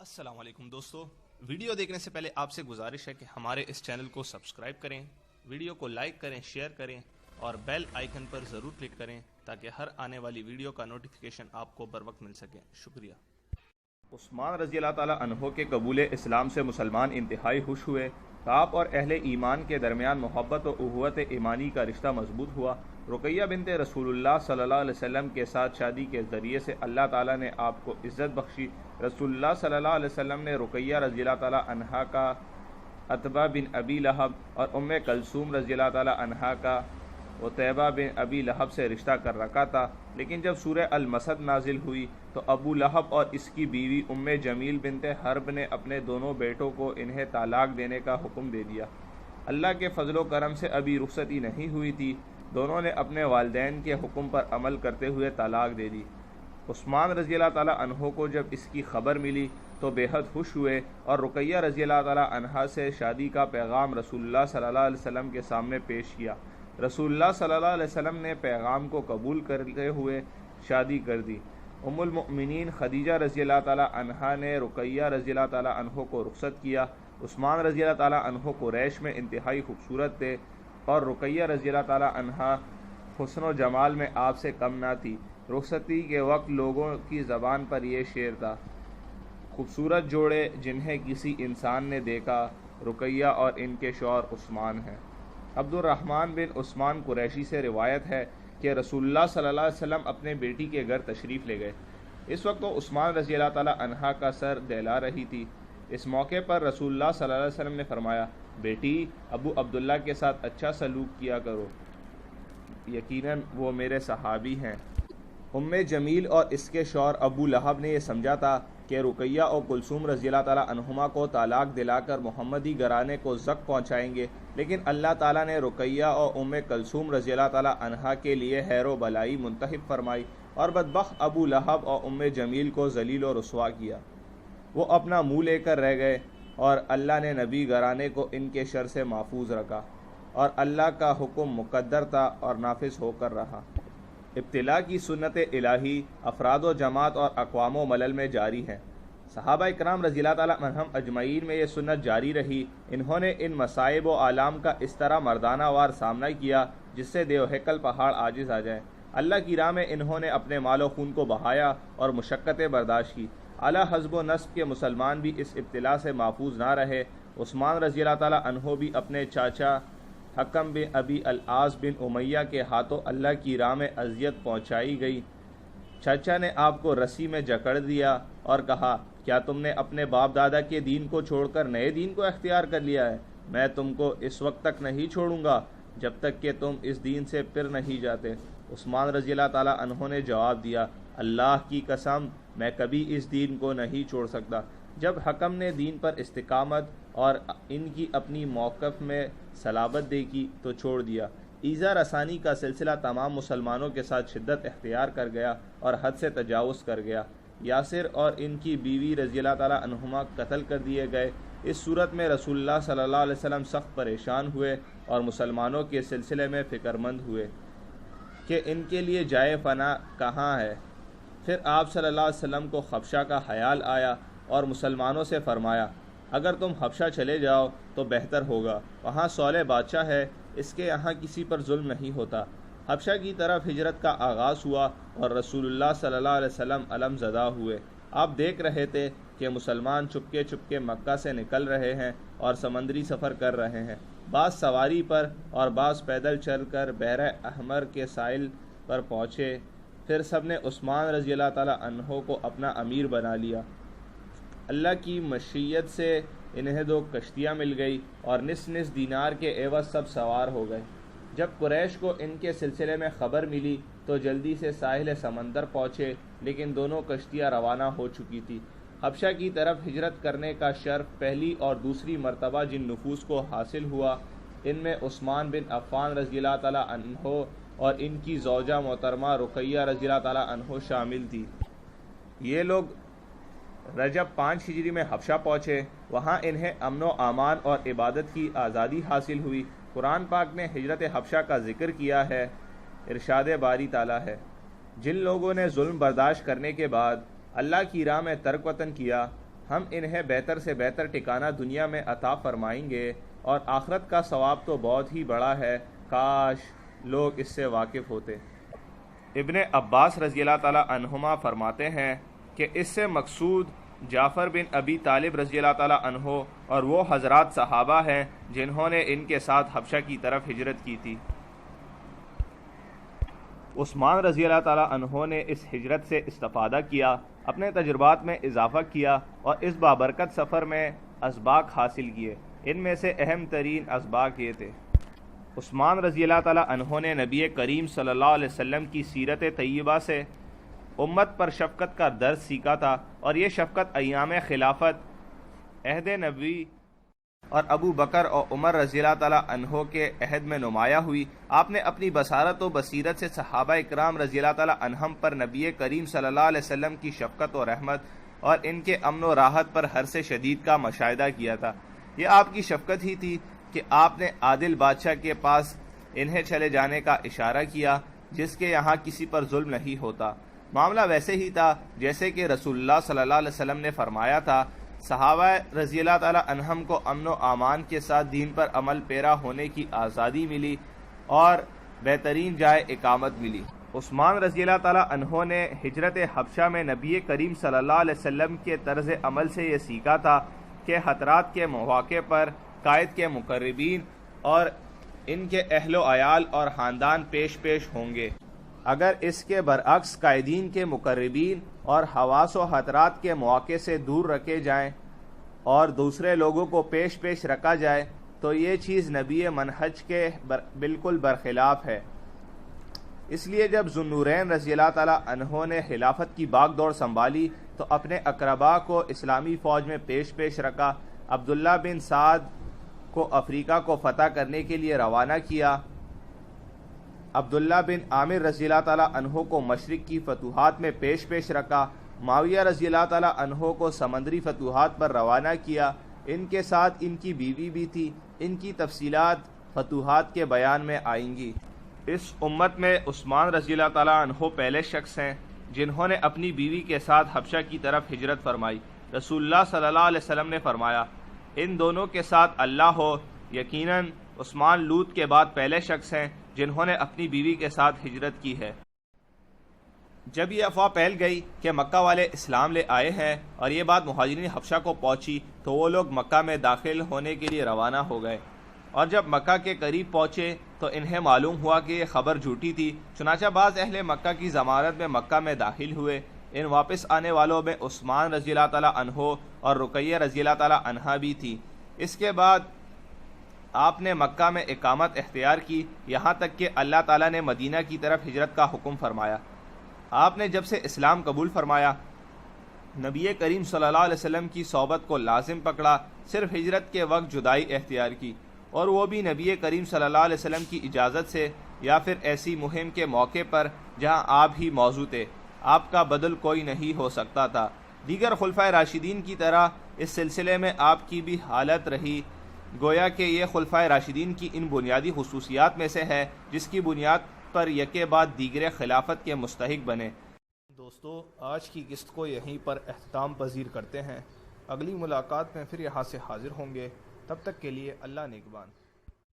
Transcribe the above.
السلام علیکم دوستو، ویڈیو دیکھنے سے پہلے آپ سے گزارش ہے کہ ہمارے اس چینل کو سبسکرائب کریں، ویڈیو کو لائک کریں، شیئر کریں اور بیل آئیکن پر ضرور کلک کریں تاکہ ہر آنے والی ویڈیو کا نوٹیفیکیشن آپ کو بر وقت مل سکے۔ شکریہ۔ عثمان رضی اللہ تعالیٰ عنہ کے قبول اسلام سے مسلمان انتہائی خوش ہوئے۔ آپ اور اہل ایمان کے درمیان محبت و اخوت ایمانی کا رشتہ مضبوط ہوا۔ رقیہ بنت رسول اللہ صلی اللہ علیہ وسلم کے ساتھ شادی کے ذریعے سے اللہ تعالیٰ نے آپ کو عزت بخشی۔ رسول اللہ صلی اللہ علیہ وسلم نے رقیہ رضی اللہ تعالیٰ عنہا کا عتبہ بن ابی لہب اور ام کلثوم رضی اللہ تعالیٰ عنہا کا عتیبہ بن ابی لہب سے رشتہ کر رکھا تھا، لیکن جب سورہ المسد نازل ہوئی تو ابو لہب اور اس کی بیوی ام جمیل بنت حرب نے اپنے دونوں بیٹوں کو انہیں طلاق دینے کا حکم دے دیا۔ اللہ کے فضل و کرم سے ابھی رخصتی نہیں ہوئی تھی، دونوں نے اپنے والدین کے حکم پر عمل کرتے ہوئے طلاق دے دی۔ عثمان رضی اللہ تعالیٰ عنہ کو جب اس کی خبر ملی تو بے حد خوش ہوئے اور رقیہ رضی اللہ تعالیٰ عنہا سے شادی کا پیغام رسول اللہ صلی اللہ علیہ وسلم کے سامنے پیش کیا۔ رسول اللہ صلی اللہ علیہ وسلم نے پیغام کو قبول کرتے ہوئے شادی کر دی۔ ام المؤمنین خدیجہ رضی اللہ تعالیٰ عنہا نے رقیہ رضی اللہ تعالیٰ عنہ کو رخصت کیا۔ عثمان رضی اللہ تعالیٰ عنہ قریش میں انتہائی خوبصورت تھے اور رقیہ رضی اللہ تعالیٰ عنہا حسن و جمال میں آپ سے کم نہ تھی۔ رخصتی کے وقت لوگوں کی زبان پر یہ شعر تھا: خوبصورت جوڑے جنہیں کسی انسان نے دیکھا، رقیہ اور ان کے شوہر عثمان ہیں۔ عبد الرحمن بن عثمان قریشی سے روایت ہے کہ رسول اللہ صلی اللہ علیہ وسلم اپنے بیٹی کے گھر تشریف لے گئے۔ اس وقت وہ عثمان رضی اللہ تعالیٰ عنہا کا سر دہلا رہی تھی۔ اس موقع پر رسول اللہ صلی اللہ علیہ وسلم نے فرمایا: بیٹی، ابو عبداللہ کے ساتھ اچھا سلوک کیا کرو، یقیناً وہ میرے صحابی ہیں۔ ام جمیل اور اس کے شوہر ابو لہب نے یہ سمجھا تھا کہ رقیہ اور کلثوم رضی اللہ تعالیٰ عنہما کو طلاق دلا کر محمدی گھرانے کو زک پہنچائیں گے، لیکن اللہ تعالیٰ نے رقیہ اور ام کلثوم رضی اللہ تعالیٰ عنہا کے لیے خیر و بلائی منتخب فرمائی اور بدبخت ابو لہب اور ام جمیل کو ذلیل و رسوا کیا۔ وہ اپنا منہ لے کر رہ گئے اور اللہ نے نبی گھرانے کو ان کے شر سے محفوظ رکھا، اور اللہ کا حکم مقدر تھا اور نافذ ہو کر رہا۔ ابتلاء کی سنت الہی افراد و جماعت اور اقوام و ملل میں جاری ہے۔ صحابہ اکرام رضی اللہ تعالیٰ عنہم اجمعین میں یہ سنت جاری رہی۔ انہوں نے ان مصائب و آلام کا اس طرح مردانہ وار سامنا کیا جس سے دیو ہیکل پہاڑ عاجز آ جائے۔ اللہ کی راہ میں انہوں نے اپنے مال و خون کو بہایا اور مشقتیں برداشت کی۔ اعلیٰ حزب و نسب کے مسلمان بھی اس ابتلاء سے محفوظ نہ رہے۔ عثمان رضی اللہ تعالیٰ عنہ بھی اپنے چاچا حکم بن ابی العاص بن امیہ کے ہاتھوں اللہ کی راہ میں اذیت پہنچائی گئی۔ چاچا نے آپ کو رسی میں جکڑ دیا اور کہا: کیا تم نے اپنے باپ دادا کے دین کو چھوڑ کر نئے دین کو اختیار کر لیا ہے؟ میں تم کو اس وقت تک نہیں چھوڑوں گا جب تک کہ تم اس دین سے پھر نہیں جاتے۔ عثمان رضی اللہ تعالیٰ عنہ نے جواب دیا: اللہ کی قسم، میں کبھی اس دین کو نہیں چھوڑ سکتا۔ جب حکم نے دین پر استقامت اور ان کی اپنی موقف میں صلابت دیکھی تو چھوڑ دیا۔ ایذا رسانی کا سلسلہ تمام مسلمانوں کے ساتھ شدت اختیار کر گیا اور حد سے تجاوز کر گیا۔ یاسر اور ان کی بیوی رضی اللہ تعالیٰ عنہما قتل کر دیے گئے۔ اس صورت میں رسول اللہ صلی اللہ علیہ وسلم سخت پریشان ہوئے اور مسلمانوں کے سلسلے میں فکر مند ہوئے کہ ان کے لیے جائے فنا کہاں ہے۔ پھر آپ صلی اللہ علیہ وسلم کو حبشہ کا خیال آیا اور مسلمانوں سے فرمایا: اگر تم حبشہ چلے جاؤ تو بہتر ہوگا، وہاں صالح بادشاہ ہے، اس کے یہاں کسی پر ظلم نہیں ہوتا۔ حبشہ کی طرف ہجرت کا آغاز ہوا اور رسول اللہ صلی اللہ علیہ وسلم علم زدہ ہوئے۔ آپ دیکھ رہے تھے کہ مسلمان چپکے چپکے مکہ سے نکل رہے ہیں اور سمندری سفر کر رہے ہیں، بعض سواری پر اور بعض پیدل چل کر بحر احمر کے ساحل پر پہنچے۔ پھر سب نے عثمان رضی اللہ تعالیٰ عنہ کو اپنا امیر بنا لیا۔ اللہ کی مشیت سے انہیں 2 کشتیاں مل گئی اور نصف دینار کے عوض سب سوار ہو گئے۔ جب قریش کو ان کے سلسلے میں خبر ملی تو جلدی سے ساحل سمندر پہنچے، لیکن دونوں کشتیاں روانہ ہو چکی تھی۔ حبشہ کی طرف ہجرت کرنے کا شرف پہلی اور دوسری مرتبہ جن نفوس کو حاصل ہوا، ان میں عثمان بن عفان رضی اللہ تعالیٰ عنہ اور ان کی زوجہ محترمہ رقیہ رضی اللہ تعالیٰ عنہ شامل تھی۔ یہ لوگ رجب 5 ہجری میں حبشہ پہنچے۔ وہاں انہیں امن و امان اور عبادت کی آزادی حاصل ہوئی۔ قرآن پاک نے ہجرت حبشہ کا ذکر کیا ہے۔ ارشاد باری تعالیٰ ہے: جن لوگوں نے ظلم برداشت کرنے کے بعد اللہ کی راہ میں ترک وطن کیا ہم انہیں بہتر سے بہتر ٹھکانہ دنیا میں عطا فرمائیں گے اور آخرت کا ثواب تو بہت ہی بڑا ہے، کاش لوگ اس سے واقف ہوتے۔ ابن عباس رضی اللہ تعالی عنہما فرماتے ہیں کہ اس سے مقصود جعفر بن ابی طالب رضی اللہ تعالی عنہ اور وہ حضرات صحابہ ہیں جنہوں نے ان کے ساتھ حبشہ کی طرف ہجرت کی تھی۔ عثمان رضی اللہ تعالی عنہ نے اس ہجرت سے استفادہ کیا، اپنے تجربات میں اضافہ کیا اور اس بابرکت سفر میں اسباق حاصل کیے۔ ان میں سے اہم ترین اسباق یہ تھے: عثمان رضی اللہ تعالی عنہ نے نبی کریم صلی اللہ علیہ وسلم کی سیرت طیبہ سے امت پر شفقت کا درس سیکھا تھا، اور یہ شفقت ایام خلافت، عہد نبوی اور ابو بکر اور عمر رضی اللہ تعالی عنہ کے عہد میں نمایاں ہوئی۔ آپ نے اپنی بصارت و بصیرت سے صحابہ اکرام رضی اللہ تعالی عنہم پر نبی کریم صلی اللہ علیہ وسلم کی شفقت و رحمت اور ان کے امن و راحت پر حرص شدید کا مشاہدہ کیا تھا۔ یہ آپ کی شفقت ہی تھی کہ آپ نے عادل بادشاہ کے پاس انہیں چلے جانے کا اشارہ کیا، جس کے یہاں کسی پر ظلم نہیں ہوتا۔ معاملہ ویسے ہی تھا جیسے کہ رسول اللہ صلی اللہ علیہ وسلم نے فرمایا تھا۔ صحابہ رضی اللہ تعالی عنہم کو امن و امان کے ساتھ دین پر عمل پیرا ہونے کی آزادی ملی اور بہترین جائے اقامت ملی۔ عثمان رضی اللہ تعالی عنہ نے ہجرت حبشہ میں نبی کریم صلی اللہ علیہ وسلم کے طرز عمل سے یہ سیکھا تھا کہ خطرات کے مواقع پر قائد کے مقربین اور ان کے اہل و عیال اور خاندان پیش ہوں گے۔ اگر اس کے برعکس قائدین کے مقربین اور حواس و خطرات کے مواقع سے دور رکھے جائیں اور دوسرے لوگوں کو پیش رکھا جائے تو یہ چیز نبی منہج کے بالکل برخلاف ہے۔ اس لیے جب ذو النورین رضی اللہ تعالی عنہ نے خلافت کی باغ دوڑ سنبھالی تو اپنے اقربا کو اسلامی فوج میں پیش رکھا۔ عبداللہ بن سعد کو افریقہ کو فتح کرنے کے لیے روانہ کیا۔ عبداللہ بن عامر رضی اللہ تعالی عنہ کو مشرق کی فتوحات میں پیش رکھا۔ معاویہ رضی اللہ تعالی عنہ کو سمندری فتوحات پر روانہ کیا۔ ان کے ساتھ ان کی بیوی بھی تھی۔ ان کی تفصیلات فتوحات کے بیان میں آئیں گی۔ اس امت میں عثمان رضی اللہ تعالی عنہ پہلے شخص ہیں جنہوں نے اپنی بیوی کے ساتھ حبشہ کی طرف ہجرت فرمائی۔ رسول اللہ صلی اللہ علیہ وسلم نے فرمایا، ان دونوں کے ساتھ اللہ ہو، یقیناً عثمان لوط کے بعد پہلے شخص ہیں جنہوں نے اپنی بیوی کے ساتھ ہجرت کی ہے۔ جب یہ افواہ پھیل گئی کہ مکہ والے اسلام لے آئے ہیں اور یہ بات مہاجرین حبشہ کو پہنچی تو وہ لوگ مکہ میں داخل ہونے کے لیے روانہ ہو گئے، اور جب مکہ کے قریب پہنچے تو انہیں معلوم ہوا کہ یہ خبر جھوٹی تھی۔ چنانچہ بعض اہل مکہ کی ضمانت میں مکہ میں داخل ہوئے۔ ان واپس آنے والوں میں عثمان رضی اللہ تعالی عنہ اور رقیہ رضی اللہ تعالی عنہا بھی تھی۔ اس کے بعد آپ نے مکہ میں اقامت اختیار کی، یہاں تک کہ اللہ تعالیٰ نے مدینہ کی طرف ہجرت کا حکم فرمایا۔ آپ نے جب سے اسلام قبول فرمایا، نبی کریم صلی اللہ علیہ وسلم کی صحبت کو لازم پکڑا، صرف ہجرت کے وقت جدائی اختیار کی، اور وہ بھی نبی کریم صلی اللہ علیہ وسلم کی اجازت سے، یا پھر ایسی مہم کے موقع پر جہاں آپ ہی موجود تھے۔ آپ کا بدل کوئی نہیں ہو سکتا تھا۔ دیگر خلفائے راشدین کی طرح اس سلسلے میں آپ کی بھی حالت رہی، گویا کہ یہ خلفائے راشدین کی ان بنیادی خصوصیات میں سے ہے جس کی بنیاد پر یکے بعد دیگر خلافت کے مستحق بنے۔ دوستو، آج کی قسط کو یہیں پر اختتام پذیر کرتے ہیں۔ اگلی ملاقات میں پھر یہاں سے حاضر ہوں گے، تب تک کے لیے اللہ نگہبان۔